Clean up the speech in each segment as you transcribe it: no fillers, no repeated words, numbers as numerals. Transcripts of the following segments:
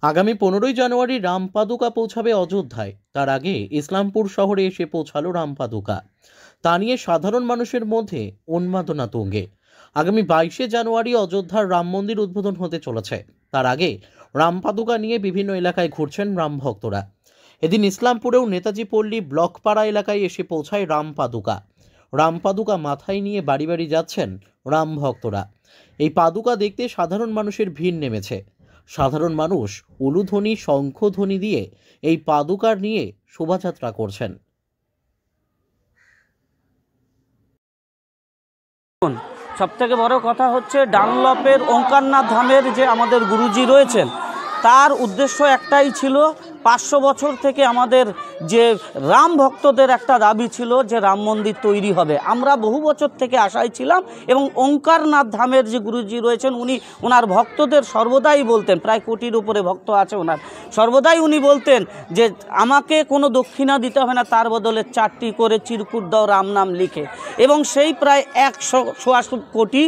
আগামী 15ই জানুয়ারি রামপাদুকা পৌঁছাবে অযোধ্যায়। তার আগে ইসলামপুর শহরে এসে পৌঁছালো রামপাদুকা। তা নিয়ে সাধারণ মানুষের মধ্যে উন্মাদনা তুঙ্গে। আগামী 22শে জানুয়ারি অযোধ্যার রাম মন্দির উদ্বোধন হতে চলেছে। তার আগে রামপাদুকা নিয়ে বিভিন্ন এলাকায় ঘুরছেন রাম ভক্তরা। এদিন ইসলামপুরেও নেতাজি পল্লী ব্লকপাড়া এলাকায় এসে পৌঁছায় রামপাদুকা। রামপাদুকা মাথায় নিয়ে বাড়ি বাড়ি যাচ্ছেন রাম ভক্তরা। এই পাদুকা দেখতে সাধারণ মানুষের ভিড় নেমেছে। সাধারণ মানুষ উলুধ্বনি, শঙ্খধ্বনি দিয়ে এই পাদুকার নিয়ে শোভাযাত্রা করছেন। সবথেকে বড় কথা হচ্ছে ডানলপের ওঙ্কারনাথ ধামের যে আমাদের গুরুজি রয়েছেন, তার উদ্দেশ্য একটাই ছিল, 500 বছর থেকে আমাদের যে রাম ভক্তদের একটা দাবি ছিল যে রাম মন্দির তৈরি হবে। আমরা বহু বছর থেকে আশায় ছিলাম এবং ওঙ্কারনাথ ধামের যে গুরুজি রয়েছেন উনি ওনার ভক্তদের সর্বদাই বলতেন, প্রায় কোটির উপরে ভক্ত আছে ওনার, সর্বদাই উনি বলতেন যে আমাকে কোনো দক্ষিণা দিতে হবে না, তার বদলে 4টি করে চিরকুট দাও রাম নাম লিখে। এবং সেই প্রায় 100 কোটি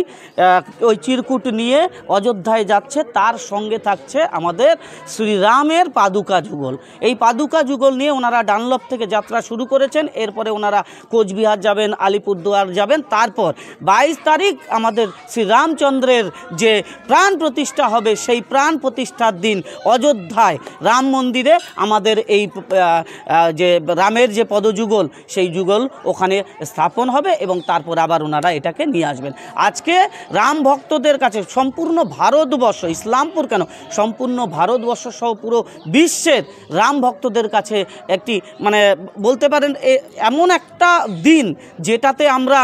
ওই চিরকুট নিয়ে অযোধ্যায় যাচ্ছে। তার সঙ্গে থাকছে আমাদের শ্রীরামের পাদুকা যুগল। এই পাদুকা যুগল নিয়ে ওনারা ডানলপ থেকে যাত্রা শুরু করেছেন। এরপরে ওনারা কোচবিহার যাবেন, আলিপুরদুয়ার যাবেন। তারপর 22 তারিখ আমাদের শ্রীরামচন্দ্রের যে প্রাণ প্রতিষ্ঠা হবে, সেই প্রাণ প্রতিষ্ঠার দিন অযোধ্যায় রাম মন্দিরে আমাদের এই যে রামের যে পদযুগল, সেই যুগল ওখানে স্থাপন হবে এবং তারপর আবার ওনারা এটাকে নিয়ে আসবেন। আজকে রাম ভক্তদের কাছে সম্পূর্ণ ভারতবর্ষ, ইসলামপুর কেন, সম্পূর্ণ ভারতবর্ষ সহ পুরো বিশ্বের রাম ভক্তদের কাছে একটি বলতে পারেন এমন একটা দিন যেটাতে আমরা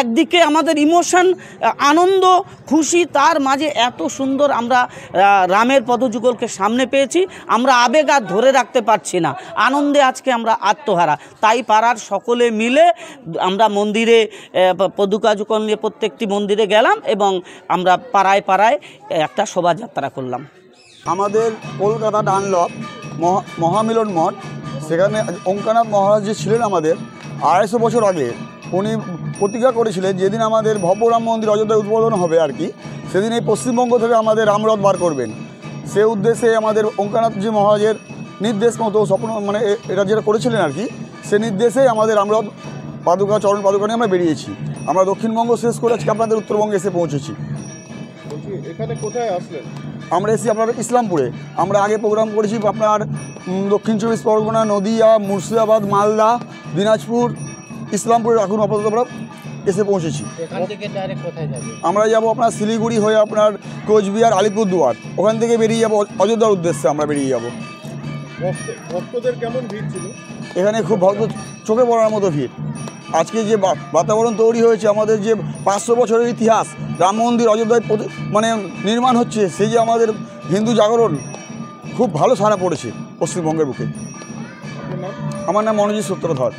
একদিকে আমাদের ইমোশন, আনন্দ, খুশি, তার মাঝে এত সুন্দর আমরা রামের পদযুগলকে সামনে পেয়েছি, আমরা আবেগ আর ধরে রাখতে পারছি না। আনন্দে আজকে আমরা আত্মহারা। তাই পাড়ার সকলে মিলে আমরা মন্দিরে পদুকা যুগল নিয়ে প্রত্যেকটি মন্দিরে গেলাম এবং আমরা পাড়ায় পাড়ায় একটা শোভাযাত্রা করলাম। আমাদের কলকাতা ডানলপ মহামিলন মঠ, সেখানে ওঙ্কারনাথ মহারাজ যে ছিলেন আমাদের 250 বছর আগে, উনি প্রতিজ্ঞা করেছিলেন যেদিন আমাদের ভব্য রাম মন্দির অযোধ্যায় উদ্বোধন হবে আর কি, সেদিন এই পশ্চিমবঙ্গ থেকে আমাদের রামরথ বার করবেন। সে উদ্দেশ্যে আমাদের ওঙ্কারনাথজি মহারাজের নির্দেশ মতো স্বপ্ন এটা যেটা করেছিলেন আর কি, সে নির্দেশে আমাদের রামরথ পাদুকা, চরণ পাদুকা নিয়ে আমরা বেরিয়েছি। আমরা দক্ষিণবঙ্গ শেষ করে আজকে আপনাদের উত্তরবঙ্গে এসে পৌঁছেছি। এখানে কোথায় আসলেন? আমরা এসেছি আপনার ইসলামপুরে। আমরা আগে প্রোগ্রাম করেছি আপনার দক্ষিণ 24 পরগনা, নদিয়া, মুর্শিদাবাদ, মালদা, দিনাজপুর, ইসলামপুরে এখন আপাতত আমরা এসে পৌঁছেছি। আমরা যাবো আপনার শিলিগুড়ি হয়ে আপনার কোচবিহার, আলিপুরদুয়ার, ওখান থেকে বেরিয়ে যাবো অযোধ্যার উদ্দেশ্যে। আমরা বেরিয়ে যাবো। ভক্তদের কেমন ভিড় ছিল? এখানে খুব ভক্ত, চোখে পড়ার মতো ভিড়। আজকে যে বাতাবরণ তৈরি হয়েছে, আমাদের যে 500 বছরের ইতিহাস, রাম মন্দির অযোধ্যায় নির্মাণ হচ্ছে, সেই যে আমাদের হিন্দু জাগরণ, খুব ভালো সাড়া পড়েছে পশ্চিমবঙ্গের বুকে। আমার নাম মনোজিৎ সূত্রধর।